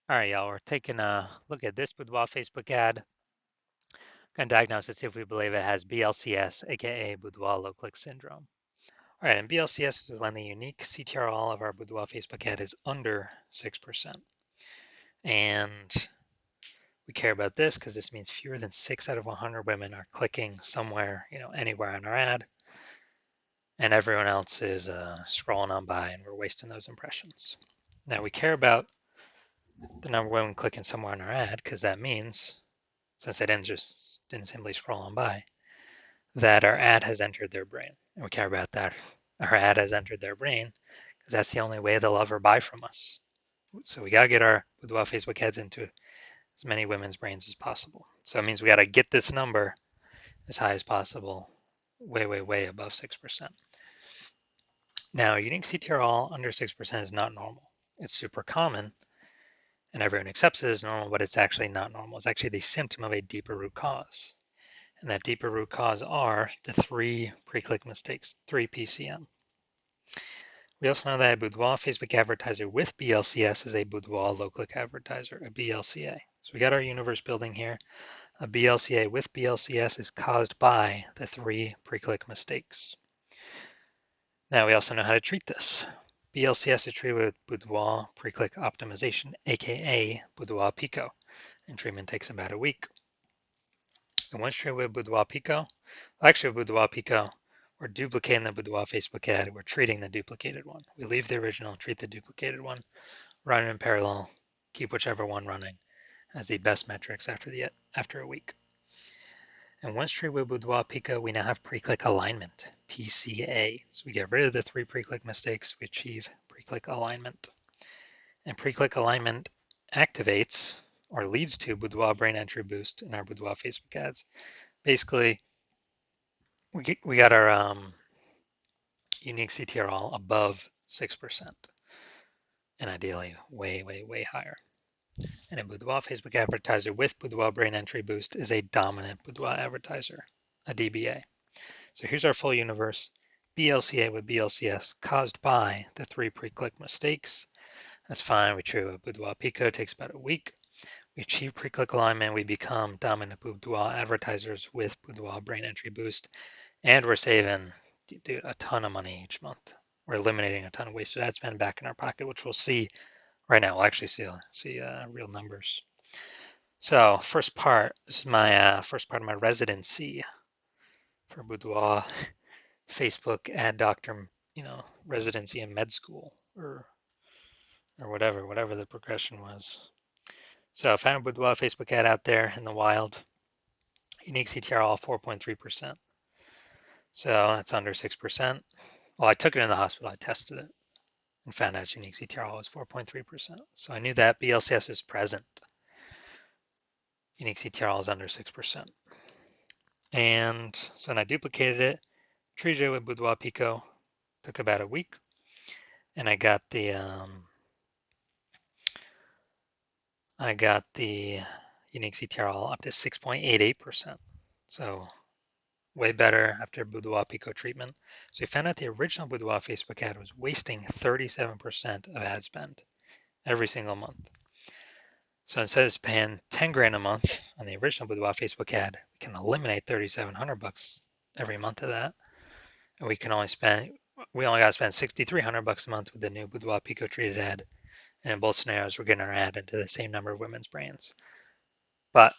All right, y'all, we're taking a look at this Boudoir Facebook ad. Going to diagnose it, see if we believe it has BLCS, aka Boudoir low click syndrome. All right, and BLCS is when the unique CTRL of our Boudoir Facebook ad is under 6%. And we care about this because this means fewer than 6 out of 100 women are clicking somewhere, anywhere on our ad, and everyone else is scrolling on by and we're wasting those impressions. Now we care about the number of women clicking somewhere on our ad because that means, since they didn't simply scroll on by, that our ad has entered their brain. And we care about that. Our ad has entered their brain because that's the only way they'll ever buy from us. So we got to get our Boudoir Facebook ads into as many women's brains as possible. So it means we got to get this number as high as possible, way, way, way above 6%. Now, unique CTRL under 6% is not normal. It's super common, and everyone accepts it as normal, but it's actually not normal. It's actually the symptom of a deeper root cause. And that deeper root cause are the 3 pre-click mistakes, 3 PCM. We also know that a Boudoir Facebook advertiser with BLCS is a Boudoir low-click advertiser, a BLCA. So we got our universe building here. A BLCA with BLCS is caused by the 3 pre-click mistakes. Now we also know how to treat this. BLCS is treated with Boudoir pre-click optimization, aka Boudoir Pico, and treatment takes about a week. And once treated with Boudoir Pico, actually with Boudoir Pico, we're duplicating the Boudoir Facebook ad. We're treating the duplicated one. We leave the original, treat the duplicated one, run it in parallel, keep whichever one running as the best metrics after a week. And once treated with Boudoir Pico, we now have pre-click alignment, PCA. So we get rid of the 3 pre-click mistakes. We achieve pre-click alignment. And pre-click alignment activates or leads to Boudoir brain entry boost in our Boudoir Facebook ads. Basically, we got our unique CTRL above 6%, and ideally way, way, way higher. And a Boudoir Facebook advertiser with Boudoir brain entry boost is a dominant Boudoir advertiser, a DBA. So here's our full universe. BLCA with BLCS caused by the 3 pre-click mistakes. That's fine. We treat with Boudoir Pico, it takes about a week. We achieve pre-click alignment. We become dominant Boudoir advertisers with Boudoir brain entry boost. And we're saving a ton of money each month. We're eliminating a ton of wasted ad spend back in our pocket, which we'll see right now. We'll actually see real numbers. So first part, this is my first part of my residency for Boudoir Facebook ad doctor, residency in med school or whatever the progression was. So I found a Boudoir Facebook ad out there in the wild. Unique CTRL 4.3%. So that's under 6%. Well, I took it in the hospital. I tested it and found out unique CTRL was 4.3%. So I knew that BLCS is present. Unique CTRL is under 6%. And so then I duplicated it, treated it with Boudoir Pico. Took about a week, and I got the unique CTRL up to 6.88%. So way better after Boudoir Pico treatment. So we found out the original Boudoir Facebook ad was wasting 37% of ad spend every single month. So instead of paying 10 grand a month on the original Boudoir Facebook ad, we can eliminate 3,700 bucks every month of that. And we only got to spend 6,300 bucks a month with the new Boudoir Pico treated ad. And in both scenarios, we're getting our ad into the same number of women's brains. But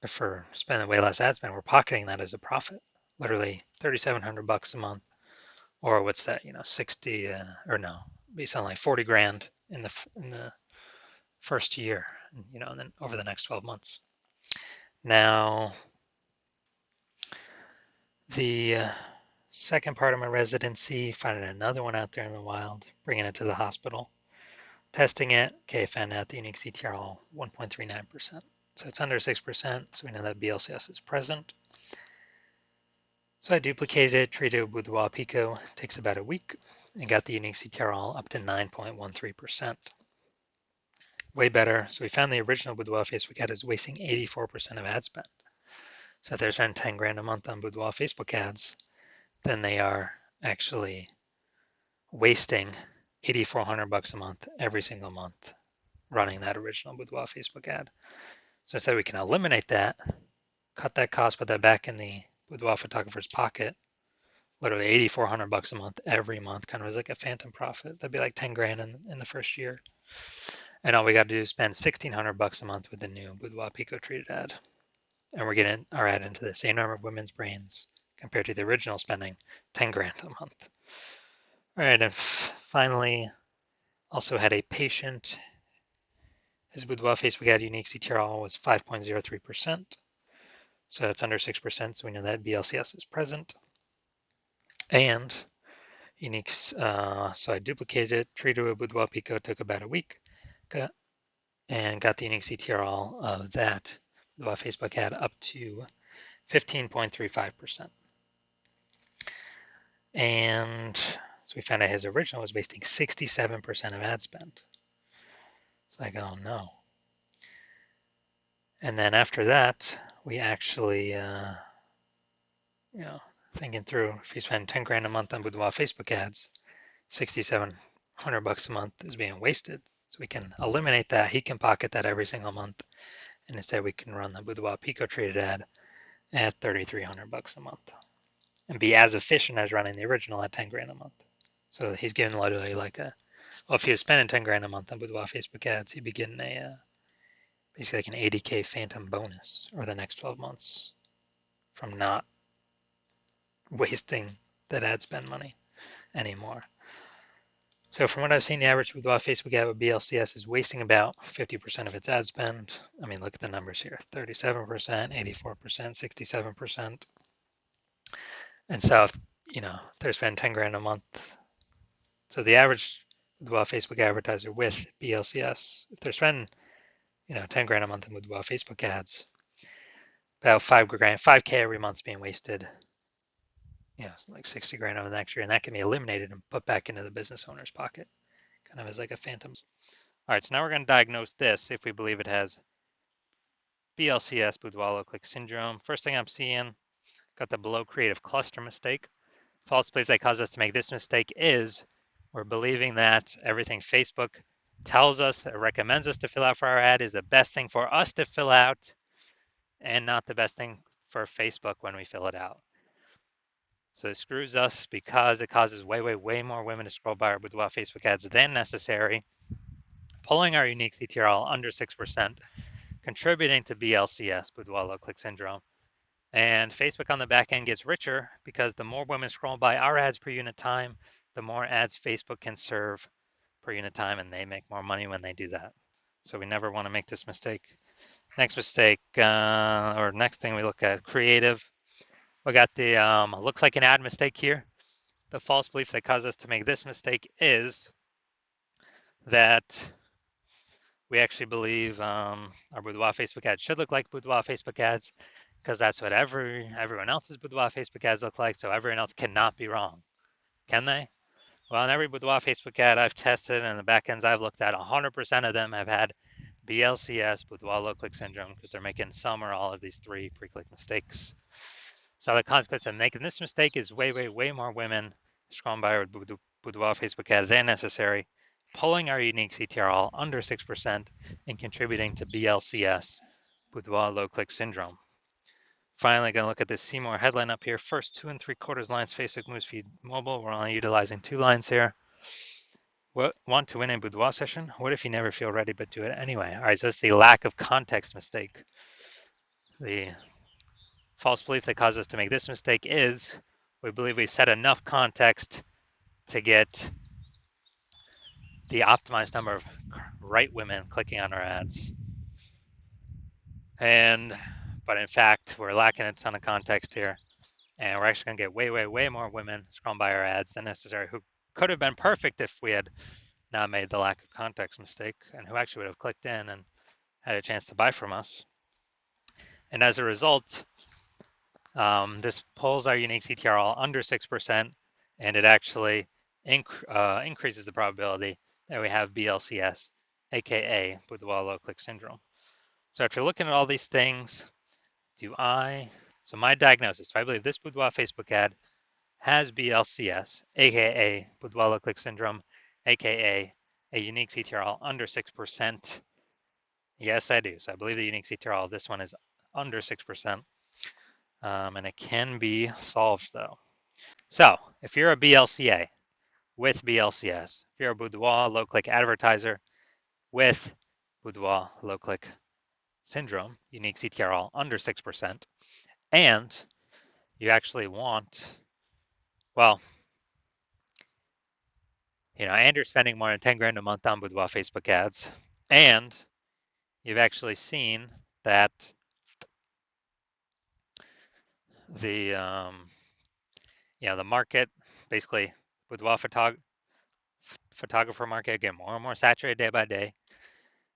if we're spending way less ad spend, we're pocketing that as a profit. Literally 3,700 bucks a month, or what's that? 60 or no, be something like 40 grand in the first year, and then over the next 12 months. Now, the second part of my residency, finding another one out there in the wild, bringing it to the hospital, testing it. Okay, found out the unique CTRL 1.39%. So it's under 6%, so we know that BLCS is present. So I duplicated it, treated it with Boudoir Pico. It takes about a week, and got the unique CTRL up to 9.13%. Way better. So we found the original Boudoir Facebook ad is wasting 84% of ad spend. So if they're spending 10 grand a month on Boudoir Facebook ads, then they are actually wasting 8,400 bucks a month every single month running that original Boudoir Facebook ad. So instead we can eliminate that, cut that cost, put that back in the Boudoir photographer's pocket, literally $8,400 a month every month, kind of as like a phantom profit. That'd be like 10 grand in the first year. And all we got to do is spend $1,600 a month with the new Boudoir Pico treated ad. And we're getting our ad into the same number of women's brains compared to the original spending 10 grand a month. All right, and finally, also had a patient. His Boudoir Facebook ad unique CTRL was 5.03%. So that's under 6%, so we know that BLCS is present. And unique, so I duplicated it, treated with Boudoir Pico, took about a week, and got the unique CTRL of that Boudoir Facebook ad up to 15.35%. And so we found out his original was wasting 67% of ad spend. It's like, oh no. And then after that, we actually, thinking through, if you spend 10 grand a month on Boudoir Facebook ads, $6,700 a month is being wasted. So we can eliminate that. He can pocket that every single month. And instead we can run the Boudoir Pico treated ad at $3,300 a month and be as efficient as running the original at 10 grand a month. So he's getting literally like well, if he was spending 10 grand a month on Boudoir Facebook ads, he'd be getting basically like an 80K phantom bonus over the next 12 months from not wasting that ad spend money anymore. So from what I've seen, the average Boudoir Facebook ad with BLCS is wasting about 50% of its ad spend. I mean, look at the numbers here, 37%, 84%, 67%. And so, if they're spending 10 grand a month, so the average Boudoir Facebook advertiser with BLCS, if they're spending, 10 grand a month in Boudoir Facebook ads, about 5K every month is being wasted. Like 60 grand over the next year, and that can be eliminated and put back into the business owner's pocket, kind of as like a phantom. All right, so now we're going to diagnose this if we believe it has BLCS, Boudoir low click syndrome. First thing I'm seeing, got the below creative cluster mistake. False belief that caused us to make this mistake is we're believing that everything Facebook tells us or recommends us to fill out for our ad is the best thing for us to fill out and not the best thing for Facebook when we fill it out. So it screws us because it causes way more women to scroll by our Boudoir Facebook ads than necessary, pulling our unique CTRL under 6%, contributing to BLCS, Boudoir low click syndrome. And Facebook on the back end gets richer because the more women scroll by our ads per unit time, the more ads Facebook can serve per unit time, and they make more money when they do that. So we never want to make this mistake. Next mistake, or next thing we look at, creative. We got the looks like an ad mistake here. The false belief that caused us to make this mistake is that we actually believe our Boudoir Facebook ads should look like Boudoir Facebook ads because that's what everyone else's Boudoir Facebook ads look like, so everyone else cannot be wrong. Can they? Well, in every Boudoir Facebook ad I've tested and the backends I've looked at, 100% of them have had BLCS, Boudoir low click syndrome, because they're making some or all of these 3 pre-click mistakes. So the consequence of making this mistake is way more women scrolling by our Boudoir Facebook ads than necessary, pulling our unique CTRL under 6% and contributing to BLCS, Boudoir low click syndrome. Finally, going to look at this See More headline up here. First 2 3/4 lines, Facebook Newsfeed Mobile. We're only utilizing 2 lines here. Want to win a Boudoir session? What if you never feel ready but do it anyway? All right, so that's the lack of context mistake. The false belief that caused us to make this mistake is we believe we set enough context to get the optimized number of right women clicking on our ads. But in fact, we're lacking a ton of context here. And we're actually going to get way more women scrolling by our ads than necessary who could have been perfect if we had not made the lack of context mistake and who actually would have clicked in and had a chance to buy from us. And as a result, this pulls our unique CTRL under 6%, and it actually increases the probability that we have BLCS, aka Boudoir low click syndrome. So after looking at all these things, so my diagnosis, I believe this Boudoir Facebook ad has BLCS, aka Boudoir low click syndrome, aka a unique CTRL under 6%, Yes, I do. So I believe the unique CTRL, this one is under 6%, and it can be solved though. So if you're a BLCA with BLCS, if you're a Boudoir low-click advertiser with Boudoir low-click syndrome, unique CTRL under 6%, and you actually want, well, and you're spending more than 10 grand a month on Boudoir Facebook ads, and you've actually seen that the the market, basically Boudoir photographer market, getting more and more saturated day by day.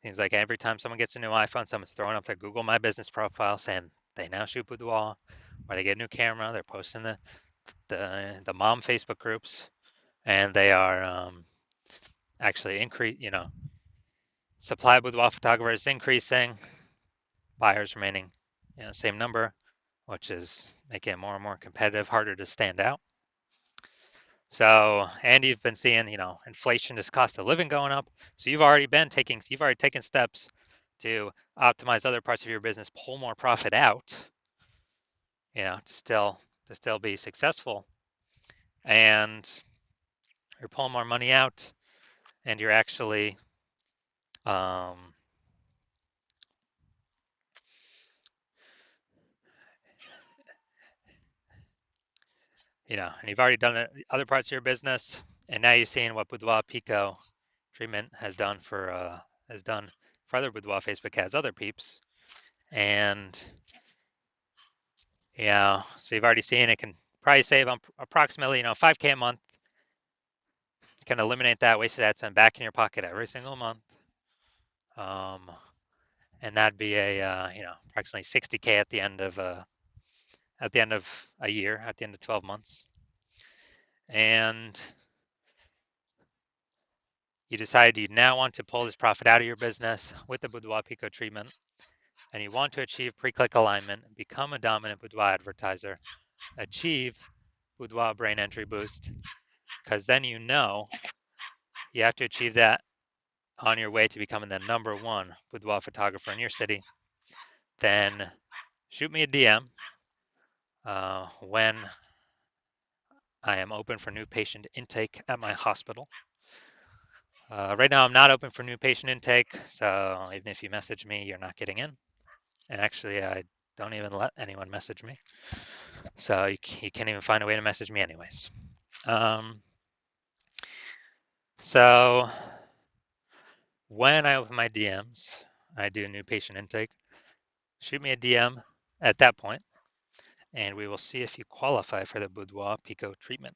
Seems like every time someone gets a new iPhone, someone's throwing up their Google My Business profile saying they now shoot boudoir, or they get a new camera. They're posting the mom Facebook groups, and they are actually supply of boudoir photographers increasing, buyers remaining same number, which is making it more and more competitive, harder to stand out. So, and you've been seeing, inflation, just cost of living going up. So you've already taken steps to optimize other parts of your business, pull more profit out, to still be successful. And you're pulling more money out, and you're actually, um, and you've already done it other parts of your business, and now you're seeing what Boudoir Pico treatment has done for other Boudoir Facebook ads, other peeps, and so you've already seen it can probably save approximately 5K a month. You can eliminate that wasted ad spend back in your pocket every single month, um, and that'd be approximately 60K at the end of a year, at the end of 12 months, and you decide you now want to pull this profit out of your business with the Boudoir Pico treatment, and you want to achieve pre-click alignment, become a dominant Boudoir advertiser, achieve Boudoir brain entry boost, because then you have to achieve that on your way to becoming the number one boudoir photographer in your city. Then shoot me a DM when I am open for new patient intake at my hospital. Right now, I'm not open for new patient intake, so even if you message me, you're not getting in. And actually, I don't even let anyone message me, so you can't even find a way to message me anyways. So when I open my DMs, I do new patient intake. Shoot me a DM at that point, and we will see if you qualify for the Boudoir Pico treatment.